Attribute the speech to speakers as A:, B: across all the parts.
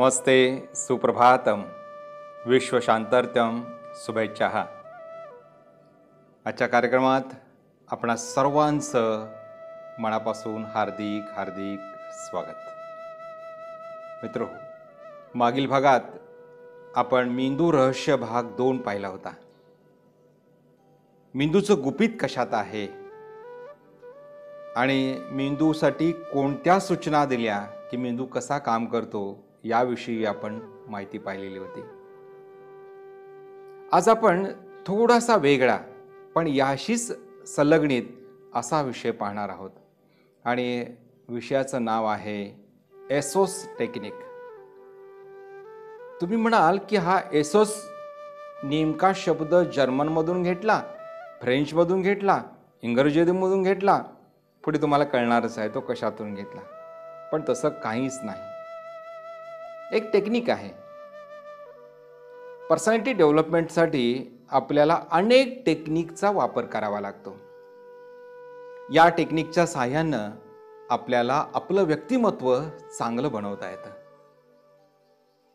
A: नमस्ते, सुप्रभातम, विश्वशांतर्त्यम, शुभेच्छा. आजच्या कार्यक्रमात आपणा सर्वांचं मनापासून हार्दिक हार्दिक स्वागत. मित्रो, मागील भागात आपण मेंदू रहस्य भाग 2 पाहिला होता. मेंदूचं गुपित कशात आहे आणि मेंदूसाठी कोणत्या सूचना दिल्या की मेंदू कसा काम करतो याविषयी आपण माहिती पाहिलेली होती. आज आपण थोडासा वेगळा पण याशीच संलग्नित असा विषय पाहणार आहोत आणि विषयाचं नाव आहे एसोस टेक्निक. तुम्ही म्हणाल की हा एसोस नेमका शब्द जर्मनमधून घेतला, फ्रेंचमधून घेतला, इंग्रजीमधून घेतला, पुढे तुम्हाला कळणारच आहे तो कशातून घेतला. पण तसं काहीच नाही. एक टेक्निक आहे. पर्सनॅलिटी डेव्हलपमेंटसाठी आपल्याला अनेक टेक्निकचा वापर करावा लागतो. या टेक्निकच्या सहाय्यानं आपल्याला आपलं व्यक्तिमत्व चांगलं बनवता येतं.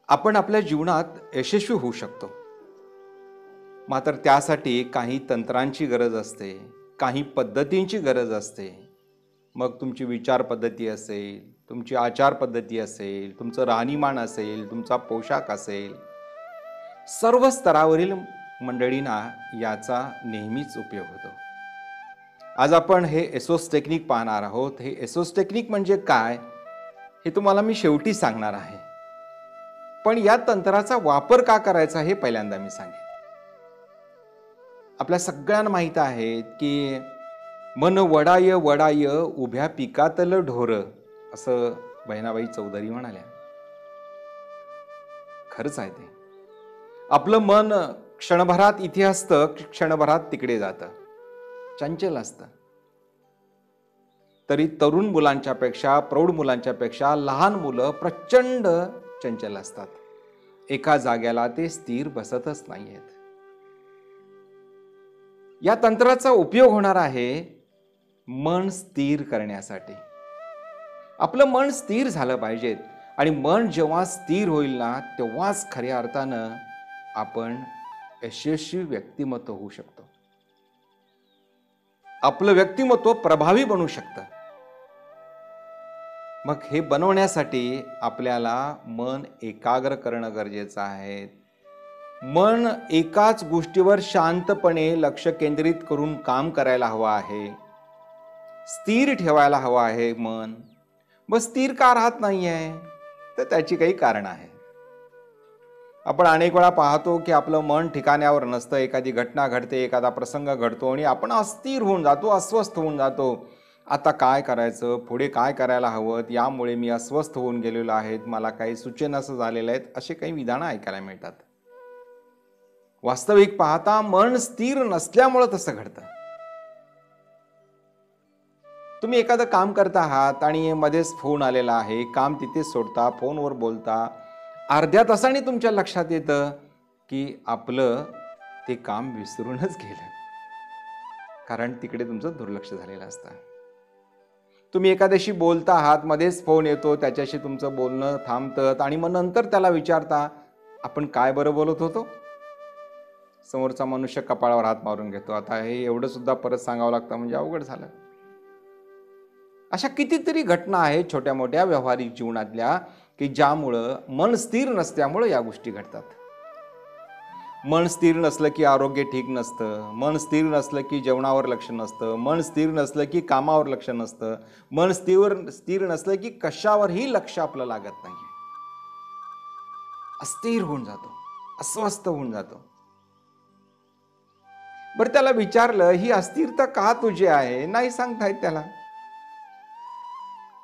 A: आपण आपल्या जीवनात यशस्वी होऊ शकतो. मात्र त्यासाठी काही तंत्रांची गरज असते, काही पद्धतींची गरज असते. मग तुमची विचार पद्धती असेल, तुमची आचार पद्धती असेल, तुमचं राहणीमान असेल, तुमचा पोशाख असेल, सर्व स्तरावरील मंडळींना याचा नेहमीच उपयोग होतो. आज आपण हे एसोस टेक्निक पाहणार आहोत. हे एसोस टेक्निक म्हणजे काय हे तुम्हाला मी शेवटी सांगणार आहे. पण या तंत्राचा वापर का करायचा हे पहिल्यांदा मी सांगेन. आपल्या सगळ्यांना माहीत आहे की मन वडाय वडाय उभ्या पिकातलं ढोर, असं बहिणाबाई चौधरी म्हणाल्या. खरंच आहे ते. आपलं मन क्षणभरात इथे असतं, क्षणभरात तिकडे जातं, चंचल असतं. तरी तरुण मुलांच्या पेक्षा, प्रौढ मुलांच्या पेक्षा लहान मुलं प्रचंड चंचल असतात. एका जाग्याला ते स्थिर बसतच नाहीयेत. या तंत्राचा उपयोग होणार आहे मन स्थिर करण्यासाठी. आपलं मन स्थिर झालं पाहिजे आणि मन जेव्हा स्थिर होईल ना, तेव्हाच खऱ्या अर्थानं आपण यशस्वी व्यक्तिमत्व होऊ शकतो. आपलं व्यक्तिमत्व प्रभावी बनू शकतं. मग हे बनवण्यासाठी आपल्याला मन एकाग्र करणं गरजेचं आहे. मन एकाच गोष्टीवर शांतपणे लक्ष केंद्रित करून काम करायला हवं आहे. स्थिर ठेवायला हवं आहे मन. मग स्थिर का राहत नाहीये? तर त्याची काही कारणं आहेत. आपण अनेक वेळा पाहतो की आपलं मन ठिकाण्यावर नसतं. एखादी घटना घडते, एखादा प्रसंग घडतो आणि आपण अस्थिर होऊन जातो, अस्वस्थ होऊन जातो. आता काय करायचं, पुढे काय करायला हवं, यामुळे मी अस्वस्थ होऊन गेलेलो आहे, मला काही सुचेनासं झालेलं आहेत, असे काही विधानं ऐकायला मिळतात. वास्तविक पाहता मन स्थिर नसल्यामुळे तसं घडतं. तुम्ही एखादं काम करता आहात आणि मध्येच फोन आलेला आहे, काम तिथेच सोडता, फोनवर बोलता. अर्ध्या तासाने तुमच्या लक्षात येतं की आपलं ते काम विसरूनच गेलं, कारण तिकडे तुमचं दुर्लक्ष झालेलं असतं. तुम्ही एखाद्याशी बोलता आहात, मध्येच फोन येतो, त्याच्याशी तुमचं बोलणं थांबतं आणि मग नंतर त्याला विचारता, आपण काय बरं बोलत होतो? समोरचा मनुष्य कपाळावर हात मारून घेतो. आता हे एवढं सुद्धा परत सांगावं लागतं म्हणजे अवघड झालं. अशा कितीतरी घटना आहेत छोट्या मोठ्या व्यावहारिक जीवनातल्या की ज्यामुळं मन स्थिर नसल्यामुळं या गोष्टी घडतात. मन स्थिर नसलं की आरोग्य ठीक नसतं. मन स्थिर नसलं की जेवणावर लक्ष नसतं. मन स्थिर नसलं की कामावर लक्ष नसतं. मन स्थिर नसलं की कशावरही लक्ष आपलं लागत नाही. अस्थिर होऊन जातो, अस्वस्थ होऊन जातो. बरं, त्याला विचारलं ही अस्थिरता का तुझी आहे? नाही सांगतायत त्याला.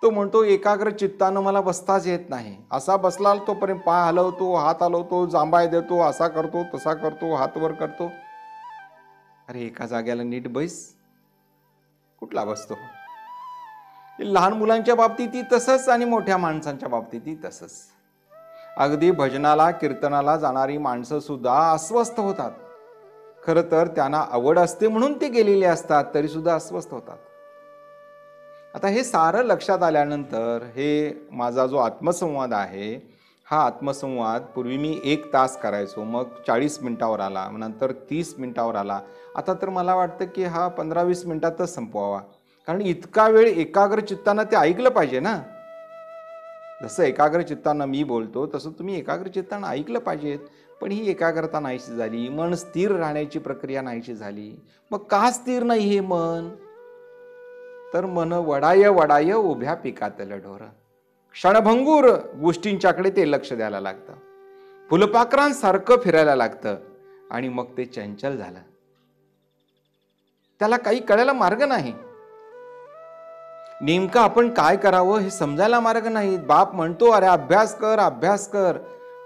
A: तो म्हणतो एकाग्र चित्तानं मला बसताच येत नाही. असा बसला तोपर्यंत पाय हलवतो, हात हलवतो, जांभया देतो, असा करतो, तसा करतो, हात वर करतो. अरे एका जाग्याला नीट बैस, कुठला बसतो? लहान मुलांच्या बाबतीतही तसंच आणि मोठ्या माणसांच्या बाबतीतही तसंच. अगदी भजनाला, कीर्तनाला जाणारी माणसं सुद्धा अस्वस्थ होतात. खरं तर त्यांना आवड असते म्हणून ते गेलेले असतात, तरी सुद्धा अस्वस्थ होतात. आता हे सारं लक्षात आल्यानंतर हे माझा जो आत्मसंवाद आहे हा आत्मसंवाद पूर्वी मी 1 तास करायचो, मग 40 मिनिटावर आला, नंतर 30 मिनिटावर आला. आता तर मला वाटतं की हा 15-20 मिनिटातच संपवावा. कारण इतका वेळ एकाग्र चित्तानं ते ऐकलं पाहिजे ना. जसं एकाग्र चित्तानं मी बोलतो तसं तुम्ही एकाग्र चित्तानं ऐकलं पाहिजेत. पण ही एकाग्रता नाहीशी झाली, मन स्थिर राहण्याची प्रक्रिया नाहीशी झाली. मग का स्थिर नाही हे मन? तर मन वडाय वडाय उभ्या पिकातलं ढोर. क्षणभंगूर गोष्टींच्याकडे ते लक्ष द्यायला लागतं, फुलपाखरांसारखं फिरायला लागतं आणि मग ते चंचल झालं. त्याला काही कळायला मार्ग नाही. नेमकं आपण काय करावं हे समजायला मार्ग नाही. बाप म्हणतो अरे अभ्यास कर अभ्यास कर,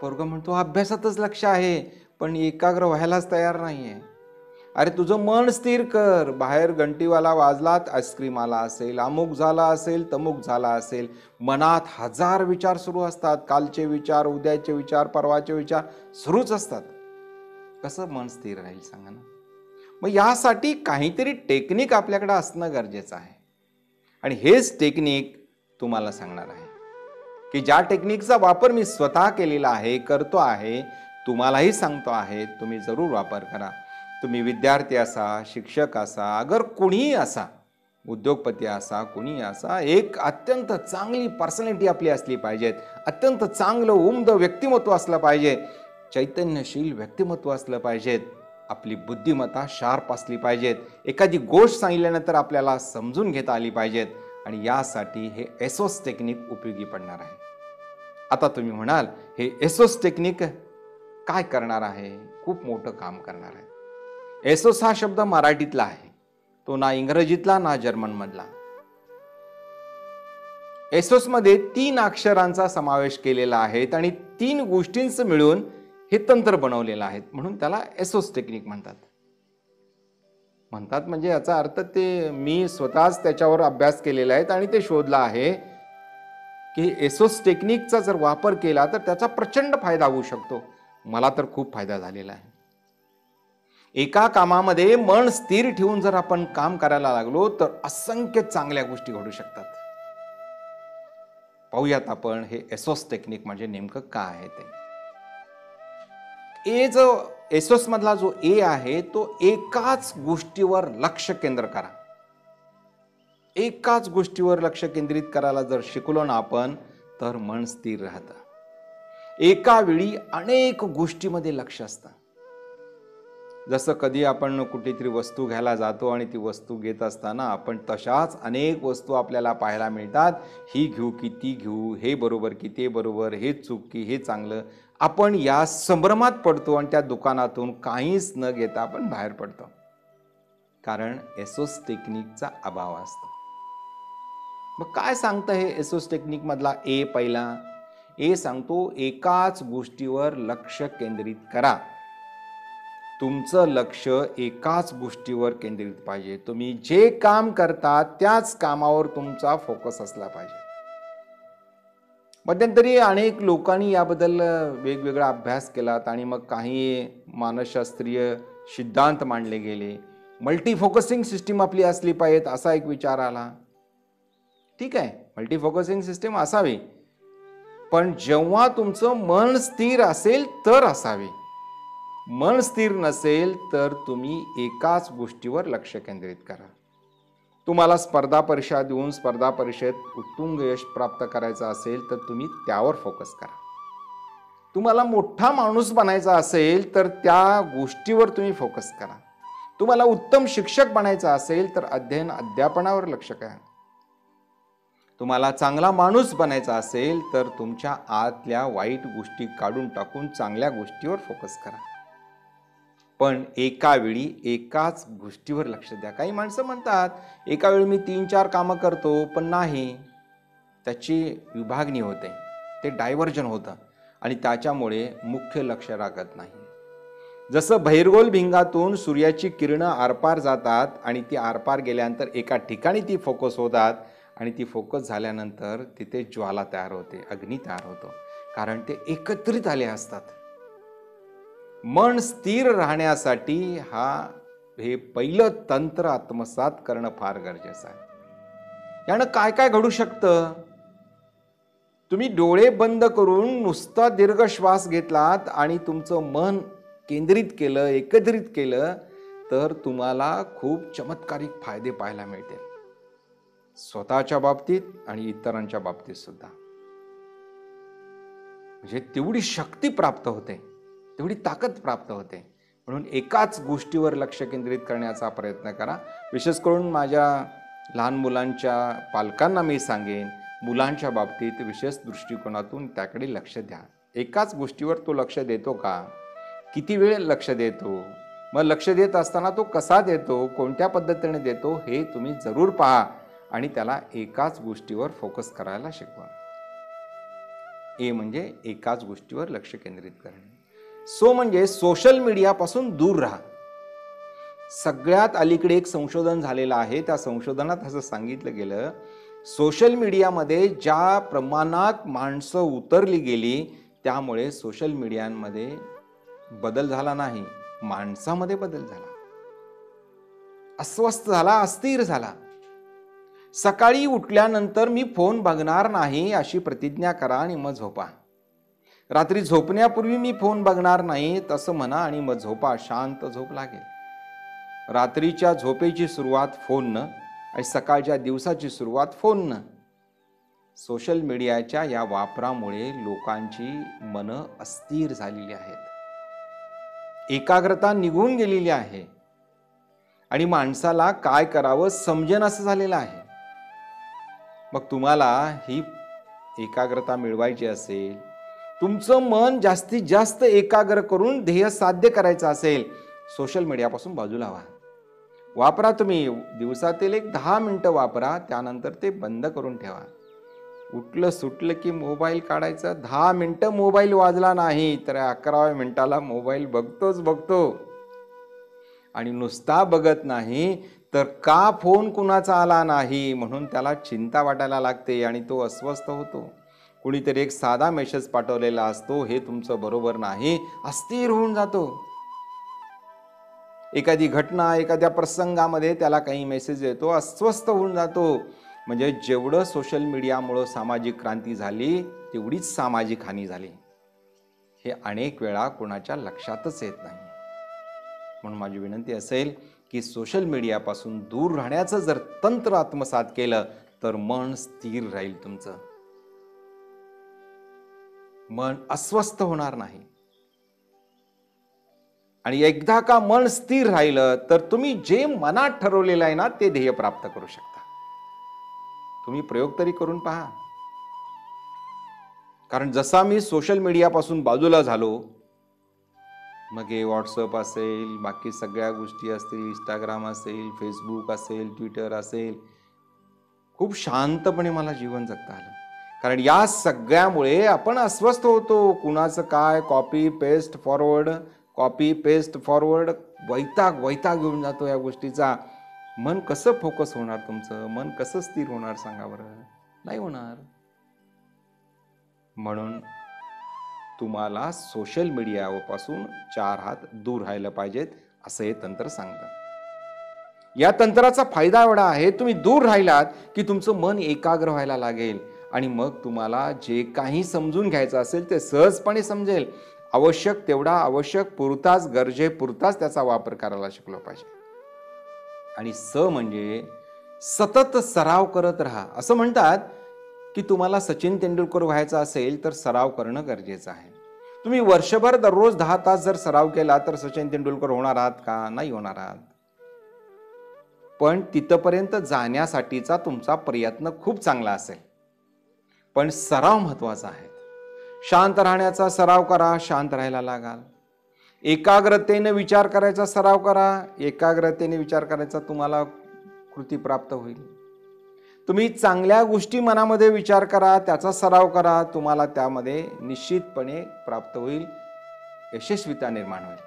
A: पोरगा म्हणतो अभ्यासातच लक्ष आहे, पण एकाग्र व्हायलाच तयार नाहीये. अरे तुझं मन स्थिर कर. बाहेर घंटीवाला वाजलात, आईस्क्रीम आला असेल, अमुक झाला असेल, तमुक झाला असेल, मनात 1000 विचार सुरू असतात. कालचे विचार, उद्याचे विचार, परवाचे विचार सुरूच असतात. कसं मन स्थिर राहील सांगा ना. मग यासाठी काहीतरी टेक्निक आपल्याकडे असणं गरजेचं आहे. आणि हेच टेक्निक तुम्हाला सांगणार आहे की ज्या टेक्निकचा वापर मी स्वतः केलेला आहे, करतो आहे, तुम्हालाही सांगतो आहे, तुम्ही जरूर वापर करा. तुम्ही विद्यार्थी असा, शिक्षक असा, अगर कोणीही असा, उद्योगपती असा, कोणी असा, एक अत्यंत चांगली पर्सनॅलिटी आपली असली पाहिजे, अत्यंत चांगलं उमद व्यक्तिमत्व असलं पाहिजे, चैतन्यशील व्यक्तिमत्व असलं पाहिजे, आपली बुद्धिमत्ता शार्प असली पाहिजेत, एखादी गोष्ट सांगितल्यानंतर आपल्याला समजून घेता आली पाहिजेत. आणि यासाठी हे एसोस टेक्निक उपयोगी पडणार आहे. आता तुम्ही म्हणाल हे एसोस टेक्निक काय करणार आहे? खूप मोठं काम करणार आहे. एसोस हा शब्द मराठीतला आहे, तो ना इंग्रजीतला ना जर्मन मधला. एसोस मध्ये 3 अक्षरांचा समावेश केलेला आहे आणि 3 गोष्टींचं मिळून हे तंत्र बनवलेलं आहे, म्हणून त्याला एसोस टेक्निक म्हणतात. म्हणजे याचा अर्थ ते मी स्वतःच त्याच्यावर अभ्यास केलेला आहे आणि ते शोधलं आहे की एसोस टेक्निकचा जर वापर केला तर त्याचा प्रचंड फायदा होऊ शकतो. मला तर खूप फायदा झालेला आहे. एका कामामध्ये मन स्थिर ठेवून जर आपण काम करायला लागलो तर असंख्य चांगल्या गोष्टी घडू शकतात. पाहूयात आपण हे एसोस टेक्निक म्हणजे नेमकं काय आहे ते. एसोस मधला जो ए आहे तो एकाच गोष्टीवर लक्ष केंद्र करा. एकाच गोष्टीवर लक्ष केंद्रित करायला जर शिकलो ना आपण तर मन स्थिर राहतं. एका वेळी अनेक गोष्टीमध्ये लक्ष असतं. जसं कधी आपण कुठेतरी वस्तू घ्यायला जातो आणि ती वस्तू घेत असताना आपण तशाच अनेक वस्तू आपल्याला पाहायला मिळतात. ही घेऊ की ती घेऊ, हे बरोबर की ते बरोबर, हे चूक की हे चांगलं. आपण या संभ्रमात पडतो आणि त्या दुकानातून काहीच न घेता आपण बाहेर पडतो, कारण एसोस टेक्निकचा अभाव असतो. मग काय सांगतं हे एसोस टेक्निक मधला ए? पहिला ए सांगतो एकाच गोष्टीवर लक्ष केंद्रित करा. तुमचं लक्ष एकाच गोष्टीवर केंद्रित पाहिजे. तुम्ही जे काम करता त्याच कामावर तुमचा फोकस असला पाहिजे. मध्यंतरी अनेक लोकांनी याबद्दल वेगवेगळा अभ्यास केलात आणि मग काही मानसशास्त्रीय सिद्धांत मांडले गेले. मल्टी फोकसिंग सिस्टीम आपली असली पाहिजे असा एक विचार आला. ठीक आहे, मल्टी फोकसिंग सिस्टीम असावी, पण जेव्हा तुमचं मन स्थिर असेल तर असावी. मन स्थिर नसेल तर तुम्ही एकाच गोष्टीवर लक्ष केंद्रित करा. तुम्हाला स्पर्धा परीक्षा देऊन स्पर्धा परीक्षेत उत्तुंग यश प्राप्त करायचं असेल तर तुम्ही त्यावर फोकस करा. तुम्हाला मोठा माणूस बनायचा असेल तर त्या गोष्टीवर तुम्ही फोकस करा. तुम्हाला उत्तम शिक्षक बनायचं असेल तर अध्यापनावर लक्ष करा. तुम्हाला चांगला माणूस बनायचा असेल तर तुमच्या आतल्या वाईट गोष्टी काढून टाकून चांगल्या गोष्टीवर फोकस करा. पण एका वेळी एकाच गोष्टीवर लक्ष द्या. काही माणसं म्हणतात एका वेळी मी 3-4 कामं करतो, पण नाही, त्याची विभागणी होते, ते डायव्हर्जन होतं आणि त्याच्यामुळे मुख्य लक्ष लागत नाही. जसं बहिर्गोल भिंगातून सूर्याची किरणं आरपार जातात आणि ती आरपार गेल्यानंतर एका ठिकाणी ती फोकस होतात आणि ती फोकस झाल्यानंतर तिथे ज्वाला तयार होते, अग्नी तयार होतो, कारण ते एकत्रित आले असतात. मन स्थिर राहण्यासाठी हे पहिलं तंत्र आत्मसात करणं फार गरजेचं आहे. यानं काय काय घडू शकतं? तुम्ही डोळे बंद करून नुसता दीर्घ श्वास घेतलात आणि तुमचं मन केंद्रित केलं, एकत्रित केलं, तर तुम्हाला खूप चमत्कारिक फायदे पाहायला मिळतील, स्वतःच्या बाबतीत आणि इतरांच्या बाबतीत सुद्धा. म्हणजे तेवढी शक्ती प्राप्त होते, तेवढी ताकद प्राप्त होते. म्हणून एकाच गोष्टीवर लक्ष केंद्रित करण्याचा प्रयत्न करा. विशेष करून माझ्या लहान मुलांच्या पालकांना मी सांगेन, मुलांच्या बाबतीत विशेष दृष्टिकोनातून त्याकडे लक्ष द्या. एकाच गोष्टीवर तो लक्ष देतो का? किती वेळ लक्ष देतो? मग लक्ष देत असताना तो कसा देतो, कोणत्या पद्धतीने देतो, हे तुम्ही जरूर पहा आणि त्याला एकाच गोष्टीवर फोकस करायला शिकवा. ए म्हणजे एकाच गोष्टीवर लक्ष केंद्रित करणे. सो म्हणजे सोशल मीडियापासून दूर राहा. सगळ्यात अलीकडे एक संशोधन झालेलं आहे. त्या संशोधनात असं सांगितलं गेलं, सोशल मीडियामध्ये ज्या प्रमाणात माणसं उतरली गेली, त्यामुळे सोशल मीडियामध्ये बदल झाला नाही, माणसामध्ये बदल झाला. अस्वस्थ झाला, अस्थिर झाला. सकाळी उठल्यानंतर मी फोन बघणार नाही अशी प्रतिज्ञा करा आणि मग झोपा. रात्री झोपण्यापूर्वी मी फोन बघणार नाही तसं म्हणा आणि मग झोपा. शांत झोप लागेल. रात्रीच्या झोपेची सुरुवात फोननं आणि सकाळच्या दिवसाची सुरुवात फोननं. सोशल मीडियाच्या या वापरामुळे लोकांची मनं अस्थिर झालेली आहेत, एकाग्रता निघून गेलेली आहे आणि माणसाला काय करावं समजेनासं झालेलं आहे. मग तुम्हाला ही एकाग्रता मिळवायची असेल, तुमचं मन जास्तीत जास्त एकाग्र करून ध्येय साध्य करायचं असेल, सोशल मीडियापासून बाजूला व्हा. वापरा तुम्ही. दिवसातील एक 10 मिनिटं वापरा, त्यानंतर ते बंद करून ठेवा. उठलं सुटलं की मोबाईल काढायचा. 10 मिनिटं मोबाईल वाजला नाही तर 11व्या मिनिटाला मोबाईल बघतो आणि नुसता बघत नाही तर का फोन कुणाचा आला नाही म्हणून त्याला चिंता वाटायला लागते आणि तो अस्वस्थ होतो. कुणीतरी एक साधा मेसेज पाठवलेला असतो, हे तुमचं बरोबर नाही, अस्थिर होऊन जातो. एखादी घटना, एखाद्या प्रसंगामध्ये त्याला काही मेसेज येतो, अस्वस्थ होऊन जातो. म्हणजे जेवढं सोशल मीडियामुळं सामाजिक क्रांती झाली, तेवढीच सामाजिक हानी झाली. हे अनेक वेळा कोणाच्या लक्षातच येत नाही. म्हणून माझी विनंती असेल की सोशल मीडियापासून दूर राहण्याचं जर तंत्र आत्मसात केलं तर मन स्थिर राहील. तुमचं मन अस्वस्थ होणार नाही. आणि एकदा का मन स्थिर राहिलं तर तुम्ही जे मनात ठरवलेलं आहे ना, ते ध्येय प्राप्त करू शकता. तुम्ही प्रयोग तरी करून पहा. कारण जसा मी सोशल मीडियापासून बाजूला झालो, मग हे व्हॉट्सअप असेल, बाकी सगळ्या गोष्टी असतील, इंस्टाग्राम असेल, फेसबुक असेल, ट्विटर असेल, खूप शांतपणे मला जीवन जगता आलं. कारण या सगळ्यामुळे आपण अस्वस्थ होतो. कुणाचं काय कॉपी पेस्ट फॉरवर्ड, वैताग घेऊन जातो या गोष्टीचा. मन कसं फोकस होणार? तुमचं मन कसं स्थिर होणार? सांगा बरं. नाही होणार. म्हणून तुम्हाला सोशल मीडियापासून 4 हात दूर राहायला पाहिजेत, असं हे तंत्र सांगतं. या तंत्राचा फायदा एवढा आहे, तुम्ही दूर राहिलात की तुमचं मन एकाग्र व्हायला लागेल आणि मग तुम्हाला जे काही समजून घ्यायचं असेल ते सहजपणे समजेल. आवश्यक तेवढा, आवश्यक पुरताच, गरजेपुरताच त्याचा वापर करायला शिकलो पाहिजे. आणि म्हणजे सतत सराव करत राहा. असं म्हणतात की तुम्हाला सचिन तेंडुलकर व्हायचं असेल तर सराव करणं गरजेचं आहे. तुम्ही वर्षभर दररोज 10 तास जर सराव केला तर सचिन तेंडुलकर होणार आहात का? नाही होणार आहात. पण तिथपर्यंत जाण्यासाठीचा तुमचा प्रयत्न खूप चांगला असेल, पण सराव महत्वाचा आहे. शांत राहण्याचा सराव करा, शांत राहायला लागाल. एकाग्रतेने विचार करायचा सराव करा, एकाग्रतेने विचार करायचा तुम्हाला कृती प्राप्त होईल. तुम्ही चांगल्या गोष्टी मनामध्ये विचार करा, त्याचा सराव करा, तुम्हाला त्यामध्ये निश्चितपणे प्राप्त होईल, यशस्वीता निर्माण होईल.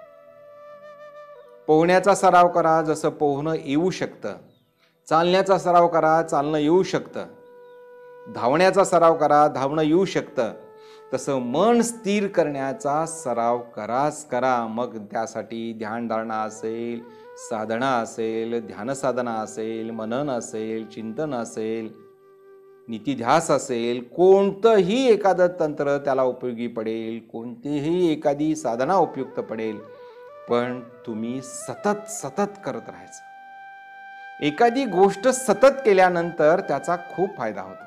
A: पोहण्याचा सराव करा, जसं पोहणं येऊ शकतं. चालण्याचा सराव करा, चालणं येऊ शकतं. धावण्याचा सराव करा, धावणं येऊ शकतं. तसं मन स्थिर करण्याचा सराव करा. मग त्यासाठी ध्यानधारणा असेल, साधना असेल, ध्यानसाधना असेल, मनन असेल, चिंतन असेल, नीतिध्यास असेल, कोणतंही एखादं तंत्र त्याला उपयोगी पडेल, कोणतीही एखादी साधना उपयुक्त पडेल, पण तुम्ही सतत सतत करत राहायचं. एखादी गोष्ट सतत केल्यानंतर त्याचा खूप फायदा होतो.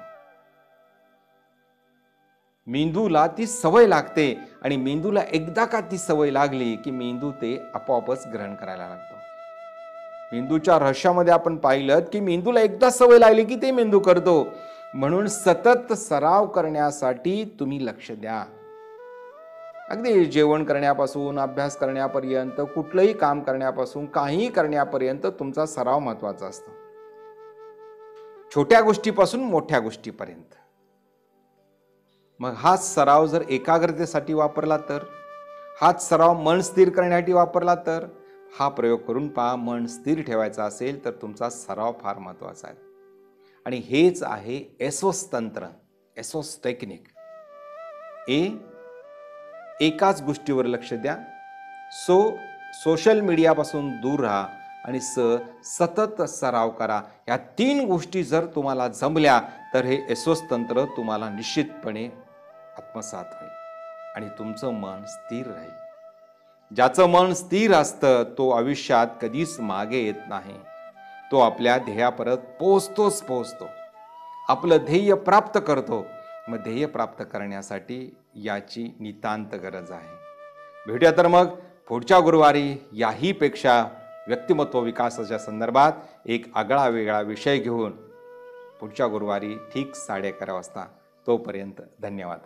A: मेंदूला ती सवय लागते आणि मेंदूला एकदा का ती सवय लागली की मेंदू ते आपोआपच ग्रहण करायला लागतो. मेंदूच्या रहस्यामध्ये आपण पाहिलं की मेंदूला एकदा सवय लागली की ते मेंदू करतो. म्हणून सतत सराव करण्यासाठी तुम्ही लक्ष द्या. अगदी जेवण करण्यापासून अभ्यास करण्यापर्यंत, कुठलंही काम करण्यापासून काहीही करण्यापर्यंत तुमचा सराव महत्वाचा असतो. छोट्या गोष्टीपासून मोठ्या गोष्टीपर्यंत. मग हाच सराव जर एकाग्रतेसाठी वापरला तर, हाच सराव मन स्थिर करण्यासाठी वापरला तर, हा प्रयोग करून पहा. मन स्थिर ठेवायचा असेल तर तुमचा सराव फार महत्वाचा आहे. आणि हेच आहे एसोस तंत्र, एसोस टेक्निक. एकाच गोष्टीवर लक्ष द्या. सोशल मीडियापासून दूर राहा. आणि सतत सराव करा. या 3 गोष्टी जर तुम्हाला जमल्या तर हे एसोस तंत्र तुम्हाला निश्चितपणे आत्मसात होईल आणि तुमचं मन स्थिर राहील. ज्याचं मन स्थिर असतं तो आयुष्यात कधीच मागे येत नाही. तो आपल्या ध्येयापर्यंत पोहोचतो. आपलं ध्येय प्राप्त करतो. मग ध्येय प्राप्त करण्यासाठी याची नितांत गरज आहे. भेटूया तर मग पुढच्या गुरुवारी याही पेक्षा व्यक्तिमत्व विकासाच्या संदर्भात एक आगळा वेगळा विषय घेऊन पुढच्या गुरुवारी ठीक 11:30 वाजता. तोपर्यंत धन्यवाद.